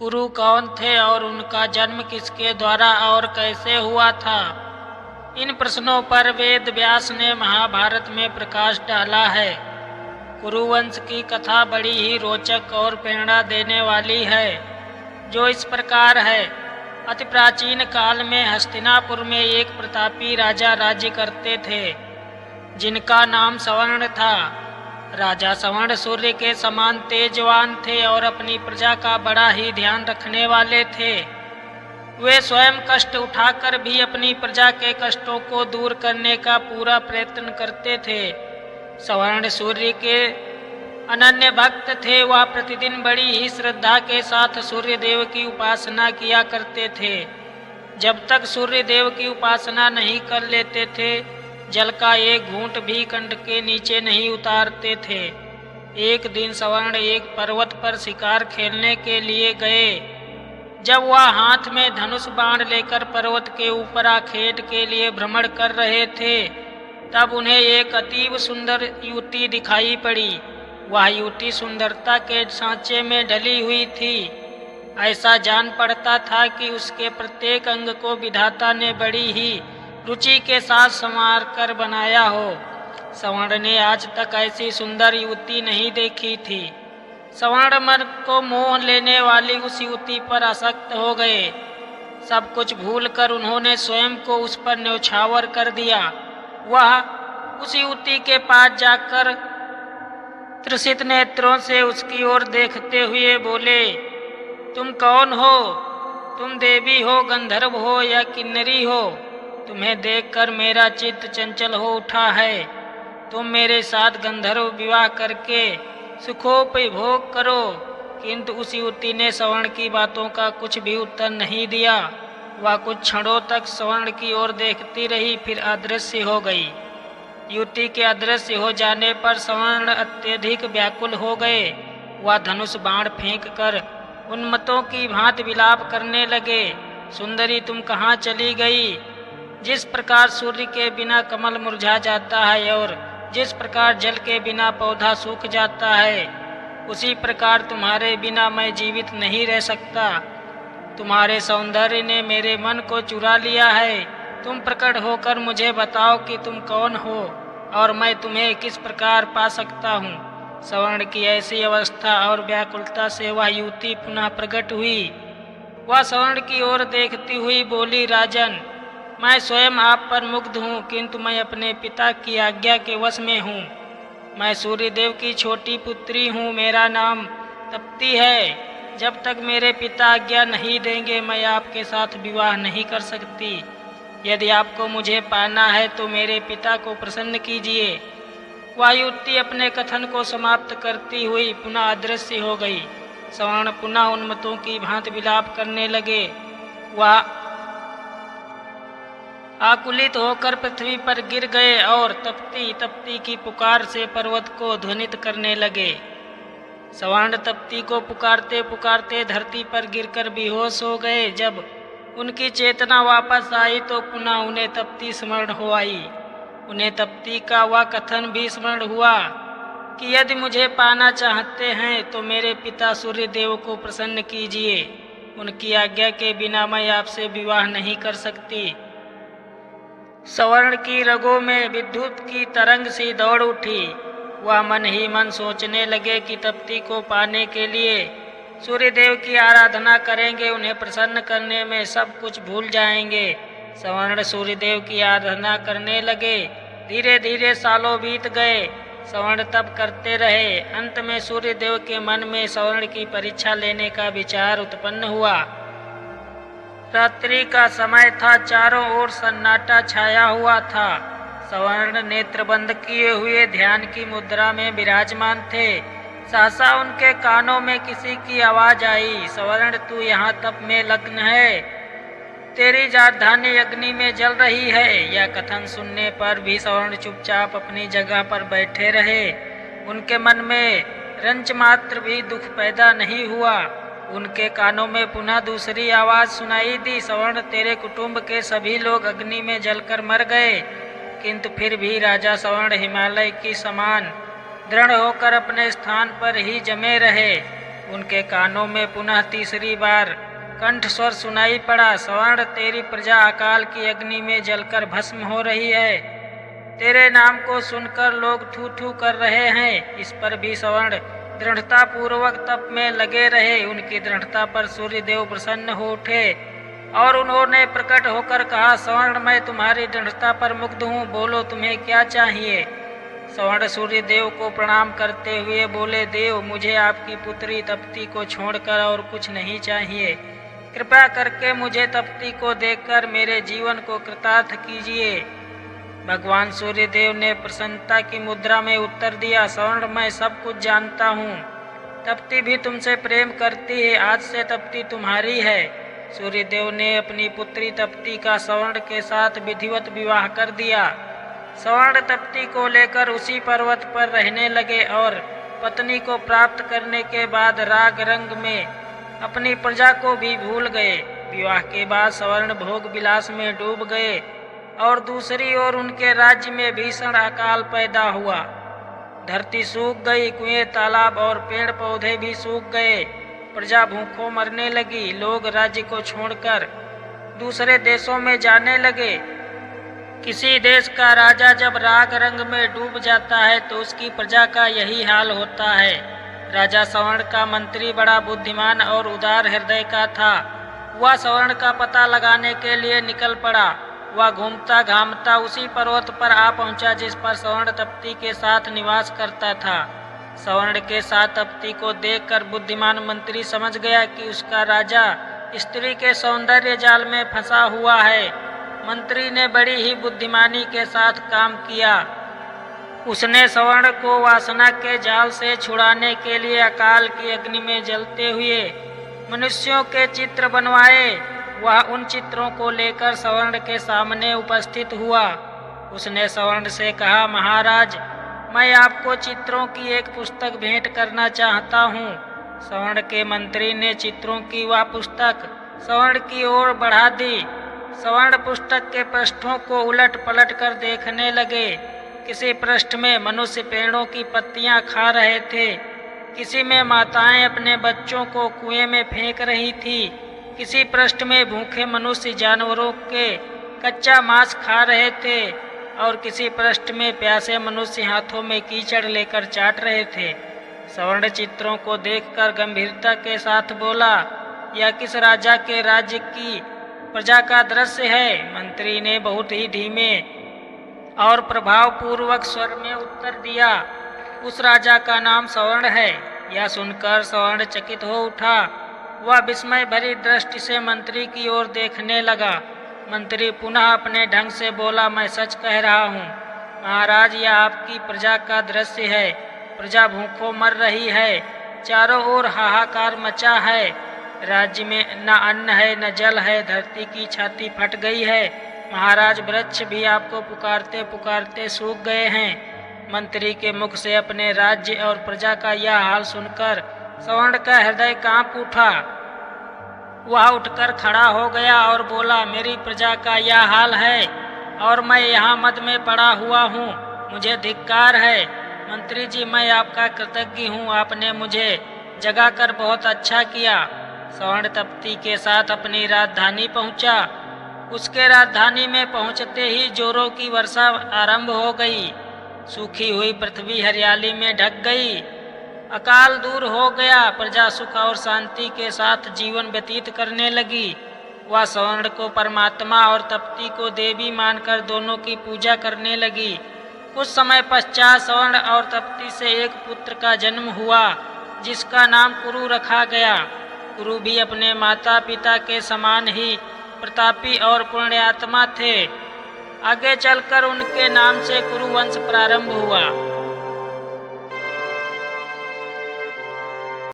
कुरु कौन थे और उनका जन्म किसके द्वारा और कैसे हुआ था? इन प्रश्नों पर वेद व्यास ने महाभारत में प्रकाश डाला है। कुरुवंश की कथा बड़ी ही रोचक और प्रेरणा देने वाली है, जो इस प्रकार है। अति प्राचीन काल में हस्तिनापुर में एक प्रतापी राजा राज्य करते थे, जिनका नाम सवर्ण था। राजा सवर्ण सूर्य के समान तेजवान थे और अपनी प्रजा का बड़ा ही ध्यान रखने वाले थे। वे स्वयं कष्ट उठाकर भी अपनी प्रजा के कष्टों को दूर करने का पूरा प्रयत्न करते थे। सवर्ण सूर्य के अनन्य भक्त थे। वह प्रतिदिन बड़ी ही श्रद्धा के साथ सूर्य देव की उपासना किया करते थे। जब तक सूर्य देव की उपासना नहीं कर लेते थे, जल का एक घूंट भी कंठ के नीचे नहीं उतारते थे। एक दिन सवर्ण एक पर्वत पर शिकार खेलने के लिए गए। जब वह हाथ में धनुष बाण लेकर पर्वत के ऊपर आखेट के लिए भ्रमण कर रहे थे, तब उन्हें एक अतीव सुंदर युवती दिखाई पड़ी। वह युवती सुंदरता के सांचे में ढली हुई थी। ऐसा जान पड़ता था कि उसके प्रत्येक अंग को विधाता ने बड़ी ही रुचि के साथ संवार कर बनाया हो। सवर्ण ने आज तक ऐसी सुंदर युवती नहीं देखी थी। सवर्ण मन को मोह लेने वाली उस युवती पर आसक्त हो गए। सब कुछ भूलकर उन्होंने स्वयं को उस पर न्यौछावर कर दिया। वह उस युवती के पास जाकर त्रसित नेत्रों से उसकी ओर देखते हुए बोले, तुम कौन हो? तुम देवी हो, गंधर्व हो या किन्नरी हो? तुम्हें देखकर मेरा चित्त चंचल हो उठा है। तुम मेरे साथ गंधर्व विवाह करके सुखोपभोग करो। किंतु उस युवती ने सवर्ण की बातों का कुछ भी उत्तर नहीं दिया। वह कुछ क्षणों तक सवर्ण की ओर देखती रही, फिर अदृश्य हो गई। युवती के अदृश्य हो जाने पर सवर्ण अत्यधिक व्याकुल हो गए। वह धनुष बाण फेंक कर उन्मत्तों की भांति विलाप करने लगे, सुंदरी तुम कहाँ चली गई? जिस प्रकार सूर्य के बिना कमल मुरझा जाता है और जिस प्रकार जल के बिना पौधा सूख जाता है, उसी प्रकार तुम्हारे बिना मैं जीवित नहीं रह सकता। तुम्हारे सौंदर्य ने मेरे मन को चुरा लिया है। तुम प्रकट होकर मुझे बताओ कि तुम कौन हो और मैं तुम्हें किस प्रकार पा सकता हूँ। सवर्ण की ऐसी अवस्था और व्याकुलता से वह युवती पुनः प्रकट हुई। वह सवर्ण की ओर देखती हुई बोली, राजन, मैं स्वयं आप पर मुग्ध हूँ, किंतु मैं अपने पिता की आज्ञा के वश में हूँ। मैं सूर्यदेव की छोटी पुत्री हूँ। मेरा नाम तप्ती है। जब तक मेरे पिता आज्ञा नहीं देंगे, मैं आपके साथ विवाह नहीं कर सकती। यदि आपको मुझे पाना है तो मेरे पिता को प्रसन्न कीजिए। वह युवती अपने कथन को समाप्त करती हुई पुनः अदृश्य हो गई। सवर्ण पुनः उन्मत्तों की भांति विलाप करने लगे। वह आकुलित होकर पृथ्वी पर गिर गए और तप्ती तप्ती की पुकार से पर्वत को ध्वनित करने लगे। सवर्ण तप्ती को पुकारते पुकारते धरती पर गिरकर बेहोश हो गए। जब उनकी चेतना वापस आई तो पुनः उन्हें तप्ती स्मरण हो आई। उन्हें तप्ती का वह कथन भी स्मरण हुआ कि यदि मुझे पाना चाहते हैं तो मेरे पिता सूर्यदेव को प्रसन्न कीजिए। उनकी आज्ञा के बिना मैं आपसे विवाह नहीं कर सकती। सवर्ण की रगों में विद्युत की तरंग सी दौड़ उठी। वह मन ही मन सोचने लगे कि तप्ती को पाने के लिए सूर्यदेव की आराधना करेंगे, उन्हें प्रसन्न करने में सब कुछ भूल जाएंगे। सवर्ण सूर्यदेव की आराधना करने लगे। धीरे धीरे सालों बीत गए। सवर्ण तप करते रहे। अंत में सूर्यदेव के मन में सवर्ण की परीक्षा लेने का विचार उत्पन्न हुआ। रात्रि का समय था। चारों ओर सन्नाटा छाया हुआ था। सवर्ण नेत्र बंद किए हुए ध्यान की मुद्रा में विराजमान थे। सहसा उनके कानों में किसी की आवाज आई, सवर्ण तू यहाँ तप में लग्न है, तेरी राजधानी अग्नि में जल रही है। यह कथन सुनने पर भी सवर्ण चुपचाप अपनी जगह पर बैठे रहे। उनके मन में रंच मात्र भी दुख पैदा नहीं हुआ। उनके कानों में पुनः दूसरी आवाज सुनाई दी, सवर्ण तेरे कुटुंब के सभी लोग अग्नि में जलकर मर गए, किंतु फिर भी राजा सवर्ण हिमालय की समान दृढ़ होकर अपने स्थान पर ही जमे रहे। उनके कानों में पुनः तीसरी बार कंठ स्वर सुनाई पड़ा, सवर्ण तेरी प्रजा अकाल की अग्नि में जलकर भस्म हो रही है। तेरे नाम को सुनकर लोग थू थू कर रहे हैं। इस पर भी सवर्ण दृढ़ता पूर्वक तप में लगे रहे। उनकी दृढ़ता पर सूर्य देव प्रसन्न हो उठे और उन्होंने प्रकट होकर कहा, सवर्ण मैं तुम्हारी दृढ़ता पर मुग्ध हूँ, बोलो तुम्हें क्या चाहिए। सवर्ण सूर्य देव को प्रणाम करते हुए बोले, देव मुझे आपकी पुत्री तप्ती को छोड़कर और कुछ नहीं चाहिए। कृपया करके मुझे तप्ती को देखकर मेरे जीवन को कृतार्थ कीजिए। भगवान सूर्य देव ने प्रसन्नता की मुद्रा में उत्तर दिया, सवर्ण मैं सब कुछ जानता हूँ। तप्ती भी तुमसे प्रेम करती है, आज से तप्ती तुम्हारी है। सूर्य देव ने अपनी पुत्री तप्ती का सवर्ण के साथ विधिवत विवाह कर दिया। सवर्ण तप्ती को लेकर उसी पर्वत पर रहने लगे और पत्नी को प्राप्त करने के बाद राग रंग में अपनी प्रजा को भी भूल गए। विवाह के बाद सवर्ण भोग विलास में डूब गए और दूसरी ओर उनके राज्य में भीषण अकाल पैदा हुआ। धरती सूख गई, कुएं, तालाब और पेड़ पौधे भी सूख गए। प्रजा भूखों मरने लगी। लोग राज्य को छोड़कर दूसरे देशों में जाने लगे। किसी देश का राजा जब राग रंग में डूब जाता है तो उसकी प्रजा का यही हाल होता है। राजा सवर्ण का मंत्री बड़ा बुद्धिमान और उदार हृदय का था। वह सवर्ण का पता लगाने के लिए निकल पड़ा। वह घूमता घामता उसी पर्वत पर आ पहुंचा जिस पर सवर्ण तप्ती के साथ निवास करता था। सवर्ण के साथ तप्ती को देखकर बुद्धिमान मंत्री समझ गया कि उसका राजा स्त्री के सौंदर्य जाल में फंसा हुआ है। मंत्री ने बड़ी ही बुद्धिमानी के साथ काम किया। उसने सवर्ण को वासना के जाल से छुड़ाने के लिए अकाल की अग्नि में जलते हुए मनुष्यों के चित्र बनवाए। वह उन चित्रों को लेकर सवर्ण के सामने उपस्थित हुआ। उसने सवर्ण से कहा, महाराज मैं आपको चित्रों की एक पुस्तक भेंट करना चाहता हूँ। सवर्ण के मंत्री ने चित्रों की वह पुस्तक सवर्ण की ओर बढ़ा दी। सवर्ण पुस्तक के पृष्ठों को उलट पलट कर देखने लगे। किसी पृष्ठ में मनुष्य पेड़ों की पत्तियां खा रहे थे, किसी में माताएं अपने बच्चों को कुएं में फेंक रही थी, किसी पृष्ठ में भूखे मनुष्य जानवरों के कच्चा मांस खा रहे थे और किसी पृष्ठ में प्यासे मनुष्य हाथों में कीचड़ लेकर चाट रहे थे। सवर्ण चित्रों को देखकर गंभीरता के साथ बोला, यह किस राजा के राज्य की प्रजा का दृश्य है। मंत्री ने बहुत ही धीमे और प्रभावपूर्वक स्वर में उत्तर दिया, उस राजा का नाम सवर्ण है। यह सुनकर सवर्ण चकित हो उठा। वह विस्मय भरी दृष्टि से मंत्री की ओर देखने लगा। मंत्री पुनः अपने ढंग से बोला, मैं सच कह रहा हूँ महाराज, यह आपकी प्रजा का दृश्य है। प्रजा भूखों मर रही है, चारों ओर हाहाकार मचा है। राज्य में न अन्न है न जल है, धरती की छाती फट गई है। महाराज वृक्ष भी आपको पुकारते पुकारते सूख गए हैं। मंत्री के मुख से अपने राज्य और प्रजा का यह हाल सुनकर सवर्ण का हृदय कांप उठा। वह उठकर खड़ा हो गया और बोला, मेरी प्रजा का यह हाल है और मैं यहाँ मद में पड़ा हुआ हूँ, मुझे धिक्कार है। मंत्री जी मैं आपका कृतज्ञ हूँ, आपने मुझे जगाकर बहुत अच्छा किया। सवर्ण तप्ती के साथ अपनी राजधानी पहुँचा। उसके राजधानी में पहुँचते ही जोरों की वर्षा आरंभ हो गई। सूखी हुई पृथ्वी हरियाली में ढक गई। अकाल दूर हो गया। प्रजा सुख और शांति के साथ जीवन व्यतीत करने लगी। वह सवर्ण को परमात्मा और तप्ती को देवी मानकर दोनों की पूजा करने लगी। कुछ समय पश्चात सवर्ण और तप्ती से एक पुत्र का जन्म हुआ जिसका नाम कुरु रखा गया। कुरु भी अपने माता पिता के समान ही प्रतापी और पुण्यात्मा थे। आगे चलकर उनके नाम से कुरु वंश प्रारंभ हुआ।